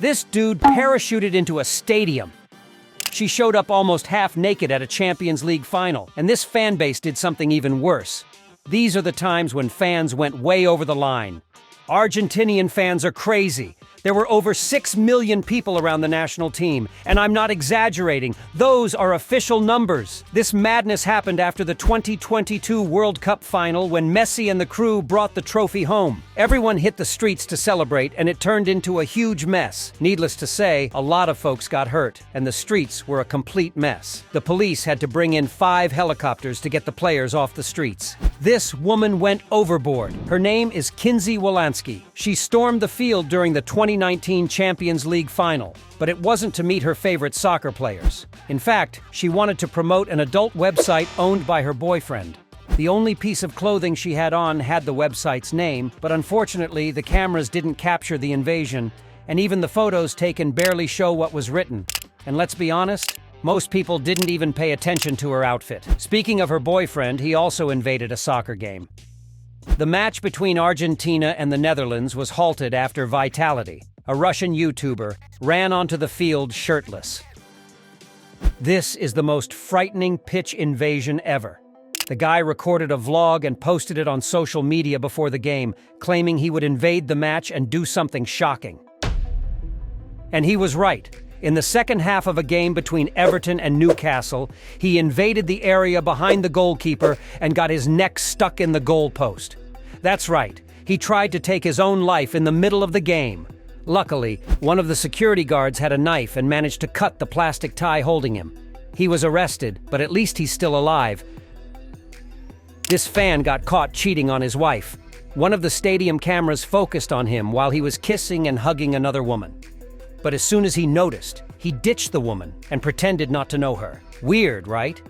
This dude parachuted into a stadium. She showed up almost half naked at a Champions League final, and this fan base did something even worse. These are the times when fans went way over the line. Argentinian fans are crazy. There were over 6 million people around the national team, and I'm not exaggerating. Those are official numbers. This madness happened after the 2022 World Cup final when Messi and the crew brought the trophy home. Everyone hit the streets to celebrate, and it turned into a huge mess. Needless to say, a lot of folks got hurt, and the streets were a complete mess. The police had to bring in 5 helicopters to get the players off the streets. This woman went overboard. Her name is Kinsey Wolanski. She stormed the field during the 2019 Champions League final, but it wasn't to meet her favorite soccer players. In fact, she wanted to promote an adult website owned by her boyfriend. The only piece of clothing she had on had the website's name, but unfortunately the cameras didn't capture the invasion, and even the photos taken barely show what was written. And let's be honest, most people didn't even pay attention to her outfit. Speaking of her boyfriend, he also invaded a soccer game. The match between Argentina and the Netherlands was halted after Vitality, a Russian YouTuber, ran onto the field shirtless. This is the most frightening pitch invasion ever. The guy recorded a vlog and posted it on social media before the game, claiming he would invade the match and do something shocking. And he was right. In the second half of a game between Everton and Newcastle, he invaded the area behind the goalkeeper and got his neck stuck in the goalpost. That's right, he tried to take his own life in the middle of the game. Luckily, one of the security guards had a knife and managed to cut the plastic tie holding him. He was arrested, but at least he's still alive. This fan got caught cheating on his wife. One of the stadium cameras focused on him while he was kissing and hugging another woman. But as soon as he noticed, he ditched the woman and pretended not to know her. Weird, right?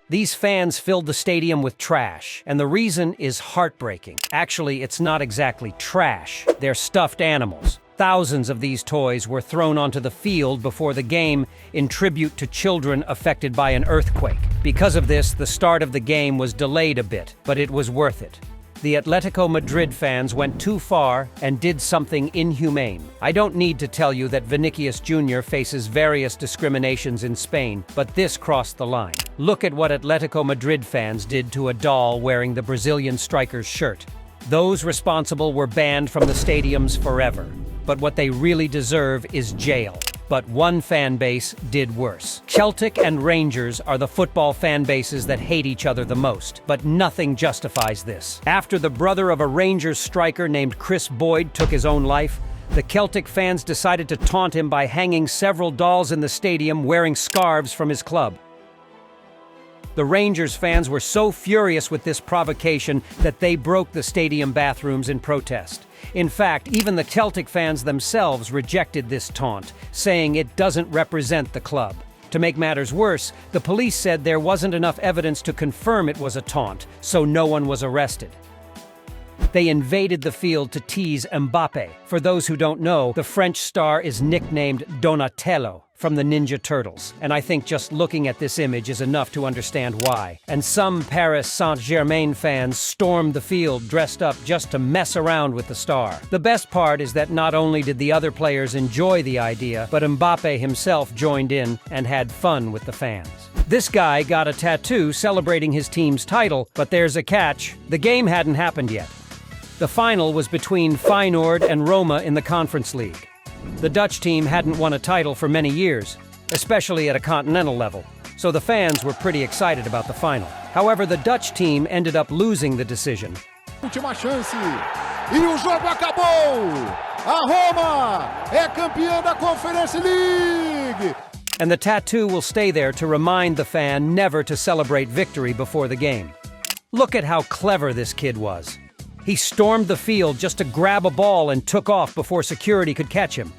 These fans filled the stadium with trash, and the reason is heartbreaking. Actually, it's not exactly trash. They're stuffed animals. Thousands of these toys were thrown onto the field before the game in tribute to children affected by an earthquake. Because of this, the start of the game was delayed a bit, but it was worth it. The Atletico Madrid fans went too far and did something inhumane. I don't need to tell you that Vinicius Jr. faces various discriminations in Spain, but this crossed the line. Look at what Atletico Madrid fans did to a doll wearing the Brazilian striker's shirt. Those responsible were banned from the stadiums forever. But what they really deserve is jail. But one fan base did worse. Celtic and Rangers are the football fan bases that hate each other the most, but nothing justifies this. After the brother of a Rangers striker named Chris Boyd took his own life, the Celtic fans decided to taunt him by hanging several dolls in the stadium wearing scarves from his club. The Rangers fans were so furious with this provocation that they broke the stadium bathrooms in protest. In fact, even the Celtic fans themselves rejected this taunt, saying it doesn't represent the club. To make matters worse, the police said there wasn't enough evidence to confirm it was a taunt, so no one was arrested. They invaded the field to tease Mbappé. For those who don't know, the French star is nicknamed Donatello from the Ninja Turtles, and I think just looking at this image is enough to understand why. And some Paris Saint-Germain fans stormed the field dressed up just to mess around with the star. The best part is that not only did the other players enjoy the idea, but Mbappé himself joined in and had fun with the fans. This guy got a tattoo celebrating his team's title, but there's a catch. The game hadn't happened yet. The final was between Feyenoord and Roma in the Conference League. The Dutch team hadn't won a title for many years, especially at a continental level, so the fans were pretty excited about the final. However, the Dutch team ended up losing the decision. Última chance. E o jogo acabou. A Roma é campeã da Conference League. And the tattoo will stay there to remind the fan never to celebrate victory before the game. Look at how clever this kid was. He stormed the field just to grab a ball and took off before security could catch him.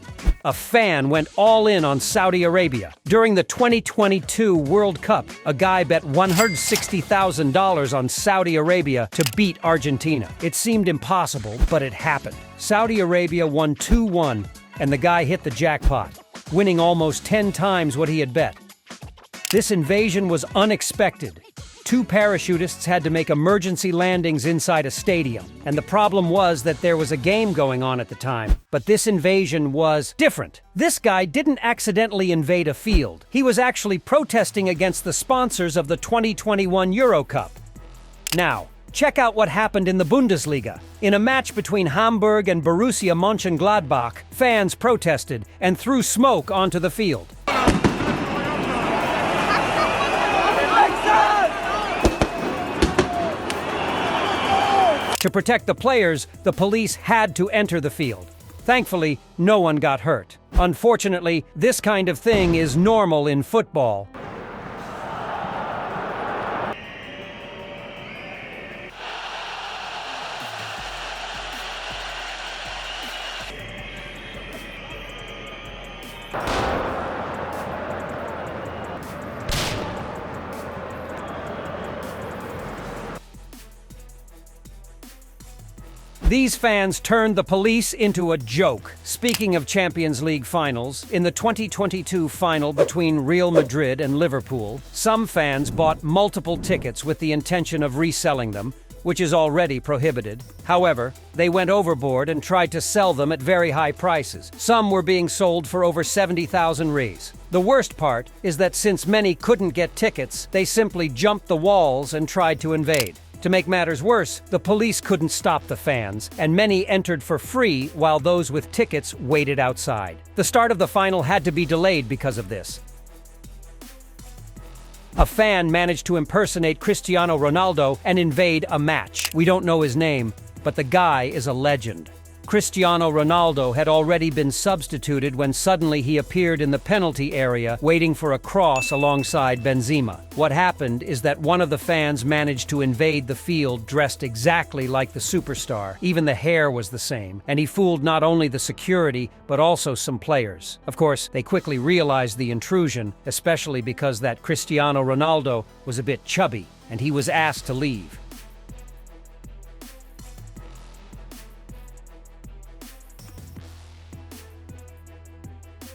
A fan went all in on Saudi Arabia. During the 2022 World Cup, a guy bet $160,000 on Saudi Arabia to beat Argentina. It seemed impossible, but it happened. Saudi Arabia won 2-1, and the guy hit the jackpot, winning almost 10 times what he had bet. This invasion was unexpected. 2 parachutists had to make emergency landings inside a stadium. And the problem was that there was a game going on at the time. But this invasion was different. This guy didn't accidentally invade a field. He was actually protesting against the sponsors of the 2021 Euro Cup. Now, check out what happened in the Bundesliga. In a match between Hamburg and Borussia Mönchengladbach, fans protested and threw smoke onto the field. To protect the players, the police had to enter the field. Thankfully, no one got hurt. Unfortunately, this kind of thing is normal in football. These fans turned the police into a joke. Speaking of Champions League finals, in the 2022 final between Real Madrid and Liverpool, some fans bought multiple tickets with the intention of reselling them, which is already prohibited. However, they went overboard and tried to sell them at very high prices. Some were being sold for over 70,000 reais. The worst part is that since many couldn't get tickets, they simply jumped the walls and tried to invade. To make matters worse, the police couldn't stop the fans, and many entered for free while those with tickets waited outside. The start of the final had to be delayed because of this. A fan managed to impersonate Cristiano Ronaldo and invade a match. We don't know his name, but the guy is a legend. Cristiano Ronaldo had already been substituted when suddenly he appeared in the penalty area waiting for a cross alongside Benzema. What happened is that one of the fans managed to invade the field dressed exactly like the superstar. Even the hair was the same, and he fooled not only the security but also some players. Of course, they quickly realized the intrusion, especially because that Cristiano Ronaldo was a bit chubby, and he was asked to leave.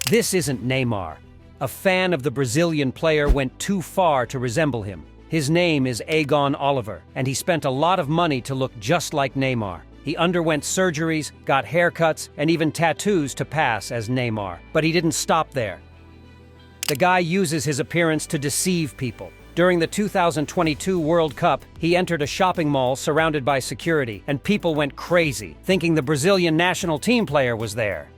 This isn't Neymar. A fan of the Brazilian player went too far to resemble him. His name is Egon Oliver, and he spent a lot of money to look just like Neymar. He underwent surgeries, got haircuts, and even tattoos to pass as Neymar. But he didn't stop there. The guy uses his appearance to deceive people. During the 2022 World Cup, he entered a shopping mall surrounded by security, and people went crazy, thinking the Brazilian national team player was there.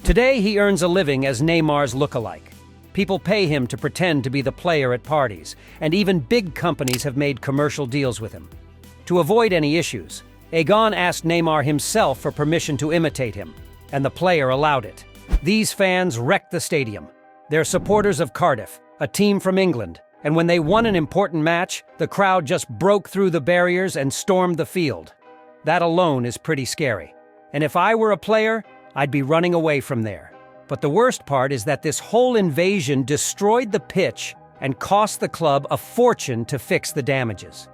Today, he earns a living as Neymar's lookalike. People pay him to pretend to be the player at parties, and even big companies have made commercial deals with him. To avoid any issues, Egon asked Neymar himself for permission to imitate him, and the player allowed it. These fans wrecked the stadium. They're supporters of Cardiff, a team from England, and when they won an important match, the crowd just broke through the barriers and stormed the field. That alone is pretty scary. And if I were a player, I'd be running away from there. But the worst part is that this whole invasion destroyed the pitch and cost the club a fortune to fix the damages.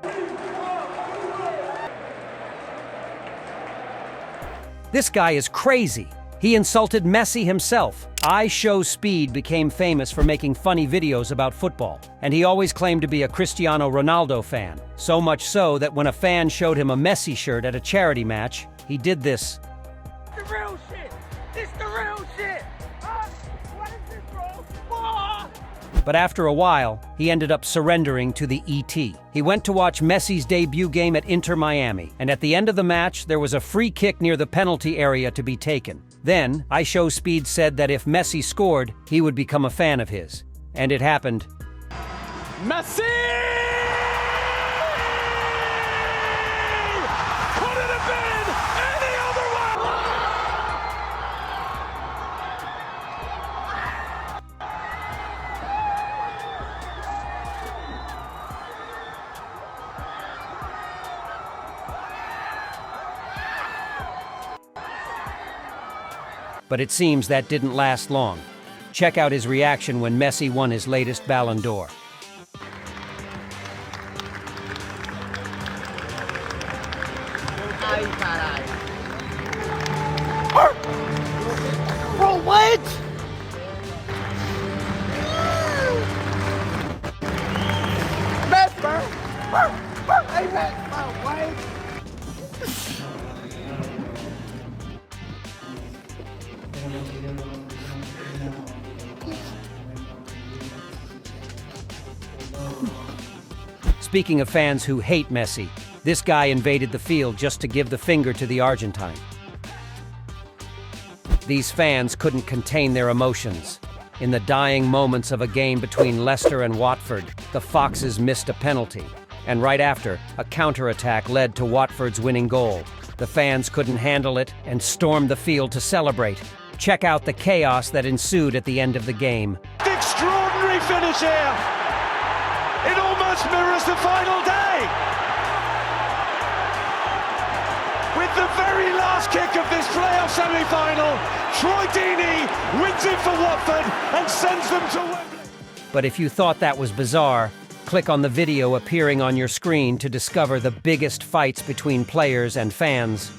This guy is crazy. He insulted Messi himself. I Show Speed became famous for making funny videos about football, and he always claimed to be a Cristiano Ronaldo fan. So much so that when a fan showed him a Messi shirt at a charity match, he did this. The real shit! This the real shit! What is this, bro? Oh! But after a while, he ended up surrendering to the ET. He went to watch Messi's debut game at Inter Miami, and at the end of the match, there was a free kick near the penalty area to be taken. Then, I Show Speed said that if Messi scored, he would become a fan of his. And it happened. Messi! Could it have been any other way? But it seems that didn't last long. Check out his reaction when Messi won his latest Ballon d'Or. Bro, what? Messi! Speaking of fans who hate Messi, this guy invaded the field just to give the finger to the Argentine. These fans couldn't contain their emotions. In the dying moments of a game between Leicester and Watford, the Foxes missed a penalty. And right after, a counterattack led to Watford's winning goal. The fans couldn't handle it and stormed the field to celebrate. Check out the chaos that ensued at the end of the game. Extraordinary finish here! It almost mirrors the final day! With the very last kick of this playoff semi-final, Troy Deeney wins it for Watford and sends them to Wembley. But if you thought that was bizarre, click on the video appearing on your screen to discover the biggest fights between players and fans.